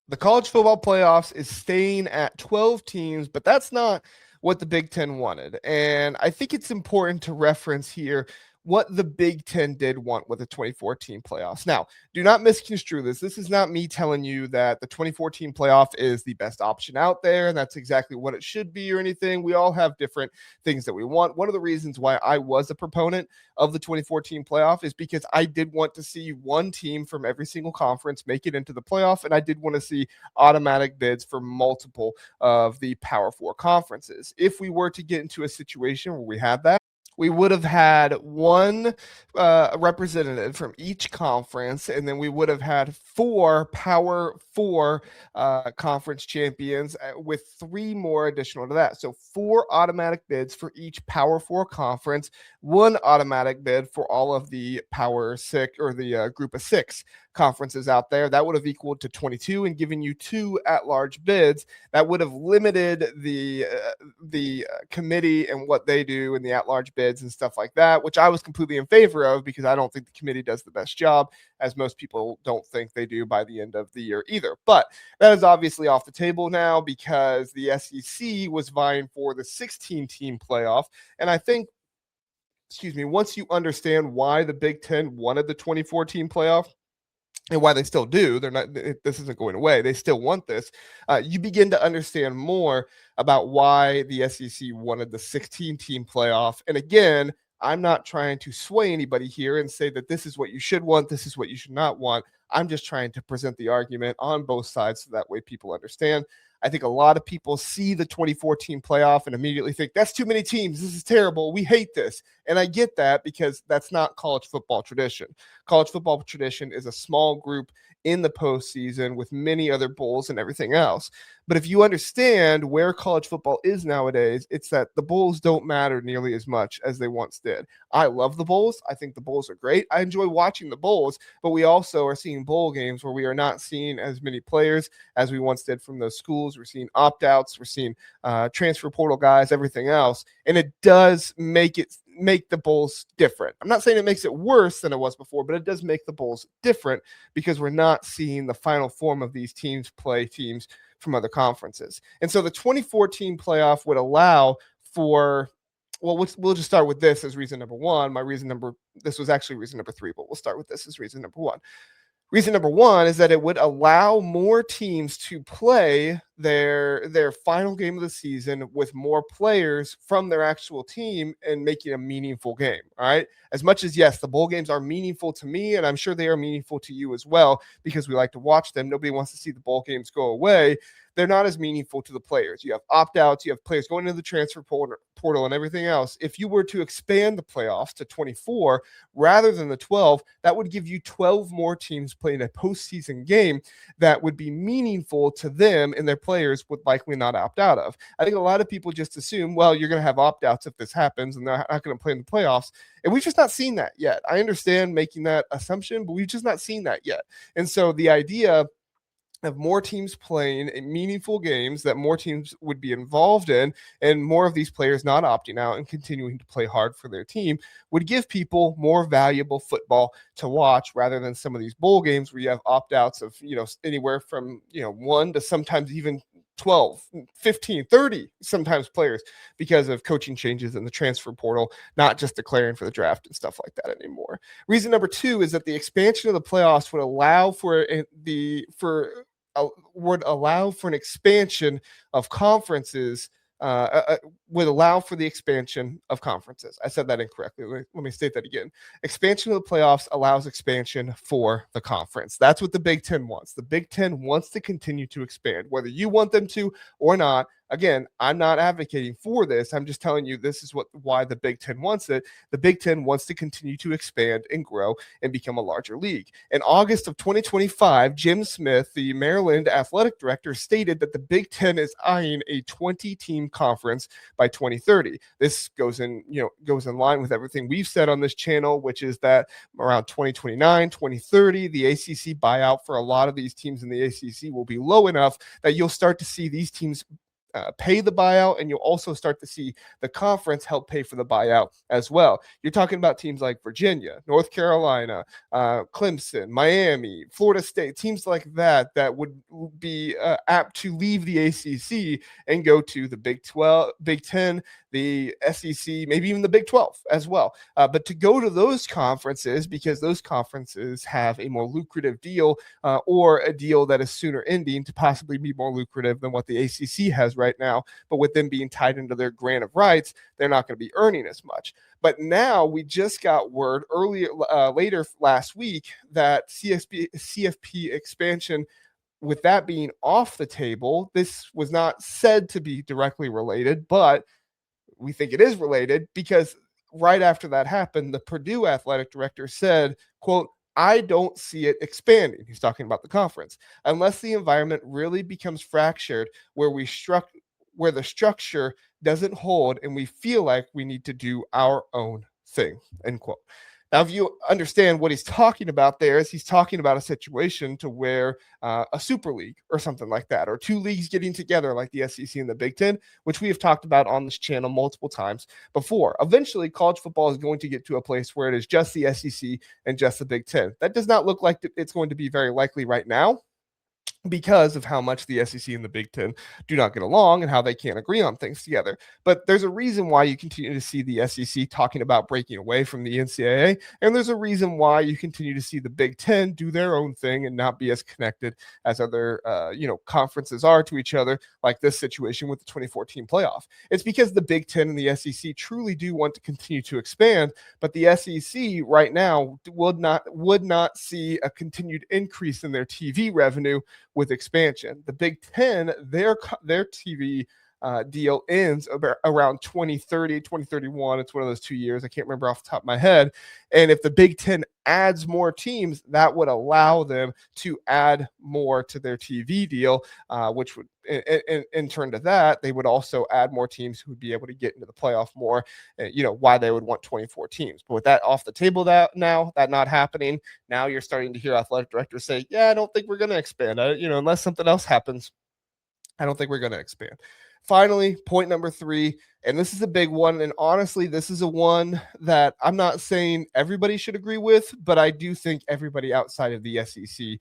The college football playoffs is staying at 12 teams, but that's not what the Big Ten wanted. And I think it's important to reference here what the Big Ten did want with the 2014 playoffs. Now, do not misconstrue this. This is not me telling you that the 2014 playoff is the best option out there, and that's exactly what it should be or anything. We all have different things that we want. One of the reasons why I was a proponent of the 2014 playoff is because I did want to see one team from every single conference make it into the playoff, and I did want to see automatic bids for multiple of the Power Four conferences. If we were to get into a situation where we had that, we would have had one representative from each conference, and then we would have had four Power Four conference champions with three more additional to that. So four automatic bids for each Power Four conference, one automatic bid for all of the Power Six or the Group of Six conferences out there. That would have equaled to 22 and given you two at-large bids. That would have limited the committee and what they do and the at-large bids and stuff like that, which I was completely in favor of because I don't think the committee does the best job, as most people don't think they do by the end of the year either. But that is obviously off the table now because the SEC was vying for the 16-team playoff. And I think, once you understand why the Big Ten wanted the 2014 playoff, and why they still do, this isn't going away, they still want this, you begin to understand more about why the SEC wanted the 16-team playoff. And again, I'm not trying to sway anybody here and say that this is what you should want, this is what you should not want. I'm just trying to present the argument on both sides so that way people understand. I think a lot of people see the 2014 playoff and immediately think, that's too many teams. This is terrible. We hate this. And I get that because that's not college football tradition. College football tradition is a small group in the postseason with many other bowls and everything else. But if you understand where college football is nowadays, it's that the bowls don't matter nearly as much as they once did. I love the bowls. I think the bowls are great. I enjoy watching the bowls, but we also are seeing bowl games where we are not seeing as many players as we once did from those schools. We're seeing opt-outs. We're seeing transfer portal guys, everything else. And it does make the bowls different. I'm not saying it makes it worse than it was before, but it does make the bowls different because we're not seeing the final form of these teams play teams from other conferences. And so the 2014 playoff would allow for, well, we'll just start with this as reason number one. This was actually reason number three, but we'll start with this as reason number one. Reason number one is that it would allow more teams to play their final game of the season with more players from their actual team and making a meaningful game. All right. As much as, yes, the bowl games are meaningful to me, and I'm sure they are meaningful to you as well, because we like to watch them. Nobody wants to see the bowl games go away. They're not as meaningful to the players. You have opt-outs, you have players going into the transfer portal and everything else. If you were to expand the playoffs to 24 rather than the 12, that would give you 12 more teams playing a postseason game that would be meaningful to them, and their players would likely not opt out of. I think a lot of people just assume, well, you're going to have opt-outs if this happens, and they're not going to play in the playoffs. And we've just not seen that yet. I understand making that assumption, but we've just not seen that yet. And so the idea of more teams playing in meaningful games that more teams would be involved in, and more of these players not opting out and continuing to play hard for their team, would give people more valuable football to watch rather than some of these bowl games where you have opt-outs of, anywhere from, 1 to sometimes even 12, 15, 30 sometimes players because of coaching changes in the transfer portal, not just declaring for the draft and stuff like that anymore. Reason number two is that the expansion of the playoffs would allow for an expansion of conferences. Would allow for the expansion of conferences. I said that incorrectly. Let me state that again. Expansion of the playoffs allows expansion for the conference. That's what the Big Ten wants. The Big Ten wants to continue to expand, whether you want them to or not. Again, I'm not advocating for this. I'm just telling you this is why the Big Ten wants it. The Big Ten wants to continue to expand and grow and become a larger league. In August of 2025, Jim Smith, the Maryland athletic director, stated that the Big Ten is eyeing a 20-team conference by 2030. This goes in line with everything we've said on this channel, which is that around 2029, 2030, the ACC buyout for a lot of these teams in the ACC will be low enough that you'll start to see these teams pay the buyout, and you'll also start to see the conference help pay for the buyout as well. You're talking about teams like Virginia, North Carolina, Clemson, Miami, Florida State, teams like that would be apt to leave the ACC and go to the Big 12, Big 10, the SEC, maybe even the Big 12 as well. But to go to those conferences, because those conferences have a more lucrative deal or a deal that is sooner ending to possibly be more lucrative than what the ACC has right now. But with them being tied into their grant of rights, they're not going to be earning as much. But now we just got word later last week that CFP expansion, with that being off the table, this was not said to be directly related, but we think it is related because right after that happened, the Purdue athletic director said, quote, "I don't see it expanding." He's talking about the conference, unless the environment really becomes fractured where where the structure doesn't hold and we feel like we need to do our own thing, end quote. Now, if you understand what he's talking about there, is he's talking about a situation to where a super league or something like that, or two leagues getting together like the SEC and the Big Ten, which we have talked about on this channel multiple times before. Eventually, college football is going to get to a place where it is just the SEC and just the Big Ten. That does not look like it's going to be very likely right now, because of how much the SEC and the Big Ten do not get along and how they can't agree on things together. But there's a reason why you continue to see the SEC talking about breaking away from the NCAA, and there's a reason why you continue to see the Big Ten do their own thing and not be as connected as other conferences are to each other, like this situation with the 2014 playoff. It's because the Big Ten and the SEC truly do want to continue to expand, but the SEC right now would not see a continued increase in their TV revenue with expansion. The Big Ten, their TV deal ends around 2030, 2031. It's one of those 2 years. I can't remember off the top of my head. And if the Big Ten adds more teams, that would allow them to add more to their TV deal, which would, in turn to that, they would also add more teams who would be able to get into the playoff more, why they would want 24 teams. But with that off the table that not happening, now you're starting to hear athletic directors say, yeah, I don't think we're going to expand. Unless something else happens, I don't think we're going to expand. Finally, point number 3, and this is a big one. And honestly, this is a one that I'm not saying everybody should agree with, but I do think everybody outside of the SEC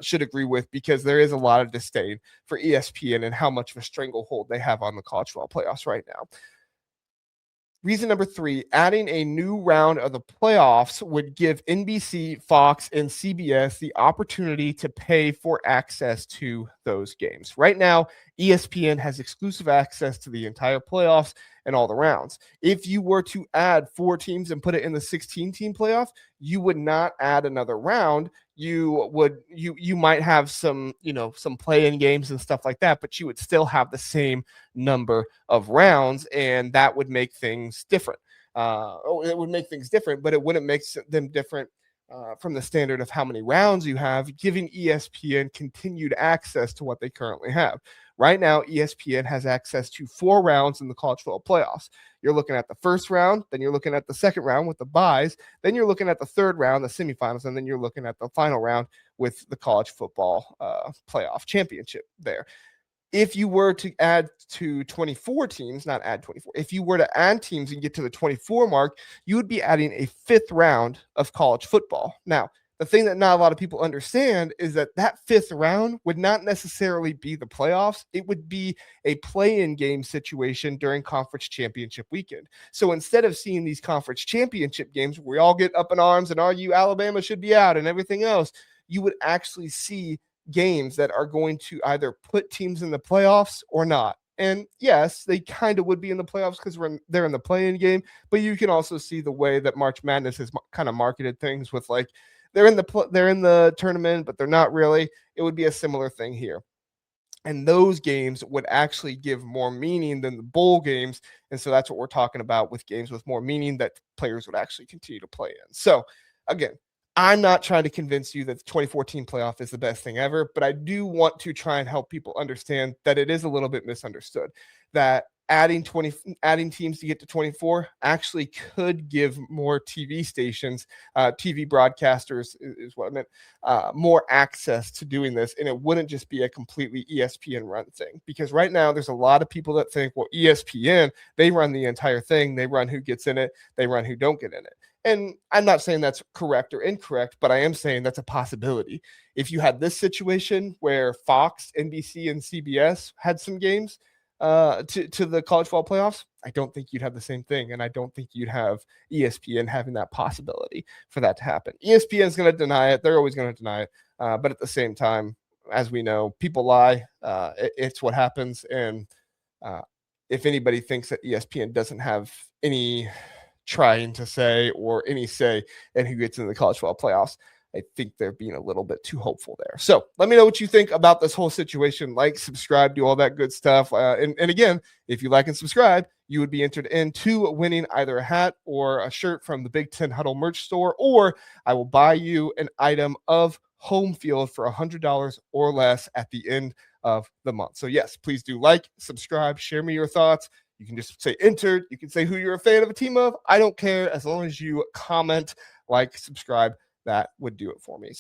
should agree with, because there is a lot of disdain for ESPN and how much of a stranglehold they have on the college football playoffs right now. Reason number 3, adding a new round of the playoffs would give NBC, Fox, and CBS the opportunity to pay for access to those games. Right now, ESPN has exclusive access to the entire playoffs and all the rounds. If you were to add 4 teams and put it in the 16-team playoff, you would not add another round. You might have some play-in games and stuff like that, but you would still have the same number of rounds, and that would make things different. It would make things different, but it wouldn't make them different from the standard of how many rounds you have, giving ESPN continued access to what they currently have. Right now, ESPN has access to 4 rounds in the college football playoffs. You're looking at the first round, then you're looking at the second round with the buys, then you're looking at the third round, the semifinals, and then you're looking at the final round with the college football playoff championship there. If you were to add to 24 teams, not add 24, if you were to add teams and get to the 24 mark, you would be adding a 5th round of college football. Now, the thing that not a lot of people understand is that 5th round would not necessarily be the playoffs. It would be a play-in game situation during conference championship weekend. So instead of seeing these conference championship games where we all get up in arms and argue Alabama should be out and everything else, you would actually see games that are going to either put teams in the playoffs or not. And yes, they kind of would be in the playoffs because they're in the play-in game, but you can also see the way that March Madness has kind of marketed things with, like, they're in the tournament, but they're not really. It would be a similar thing here. And those games would actually give more meaning than the bowl games. And so that's what we're talking about with games with more meaning that players would actually continue to play in. So again, I'm not trying to convince you that the 2014 playoff is the best thing ever, but I do want to try and help people understand that it is a little bit misunderstood, that adding teams to get to 24 actually could give more TV stations, TV broadcasters is what I meant, more access to doing this, and it wouldn't just be a completely ESPN run thing. Because right now there's a lot of people that think, well, ESPN, they run the entire thing, they run who gets in it, they run who don't get in it. And I'm not saying that's correct or incorrect, but I am saying that's a possibility. If you had this situation where Fox, NBC, and CBS had some games to the college football playoffs, I don't think you'd have the same thing. And I don't think you'd have ESPN having that possibility for that to happen. ESPN is going to deny it. They're always going to deny it. But at the same time, as we know, people lie. It's what happens. And if anybody thinks that ESPN doesn't have any trying to say or any say in who gets into the college football playoffs, I think they're being a little bit too hopeful there. So let me know what you think about this whole situation. Like, subscribe, do all that good stuff. And again, if you like and subscribe, you would be entered into winning either a hat or a shirt from the Big Ten Huddle merch store, or I will buy you an item of home field for $100 or less at the end of the month. So yes, please do like, subscribe, share me your thoughts. You can just say entered. You can say who you're a fan of a team of. I don't care. As long as you comment, like, subscribe, that would do it for me.